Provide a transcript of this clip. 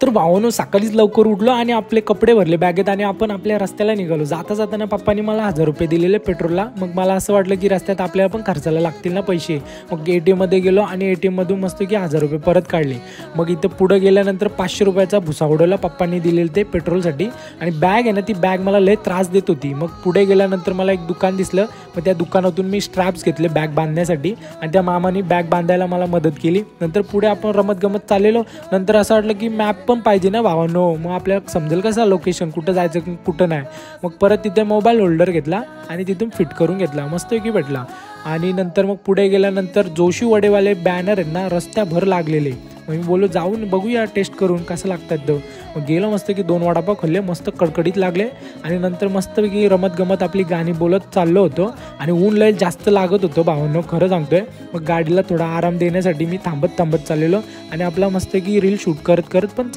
तर भावानो सकाळीच लवकर उठलो आणि आपले कपडे भरले बॅगेत आणि आपण आपल्या रस्त्याला निघालो. जाता जाताना पप्पांनी मला 1000 रुपये दिलेले पेट्रोलला. मग मला असं वाटलं की रस्त्यात आपल्याला पण खर्चाला लागतील ना पैसे. मग ATM मध्ये गेलो आणि ATM मधून मस्त की 1000 रुपये परत काढले. मग इथं पुढे गेल्यानंतर 500 रुपयाचा भुसा उडवला पप्पांनी दिलेले ते पेट्रोलसाठी. आणि बॅग आहे ना ती बॅग मला लय त्रास देत होती. मग पुढे गेल्यानंतर मला एक दुकान दिसलं. मग त्या दुकानातून मी स्ट्रॅप्स घेतले बॅग बांधण्यासाठी आणि त्या मामाने बॅग बांधायला मला मदत केली. नंतर पुढे आपण रमत गमत चाललेलो. नंतर असं वाटलं की मॅप पण पाहिजे ना भावांनो, मग आपल्याला समजेल कसं लोकेशन कुठं जायचं कुठं नाही. मग परत तिथे मोबाईल होल्डर घेतला आणि तिथून फिट करून घेतला, मस्तपैकी भेटला. आणि नंतर मग पुढे गेल्यानंतर जोशी वडेवाले बॅनर आहेत ना रस्त्याभर लागलेले. मग मी बोललो जाऊन बघूया टेस्ट करून कसं लागतात तो. मग गेलो मस्त की 2 वडापाव खाल्ले, मस्त कडकडीत लागले. आणि नंतर मस्तपैकी रमत गमत आपली गाणी बोलत चाललो होतो. आणि ऊन लय जास्त लागत होतं भावांनो, खरं सांगतोय. मग गाडीला थोडा आराम देण्यासाठी मी थांबत चाललेलो आणि आपला मस्त की रील शूट करत पण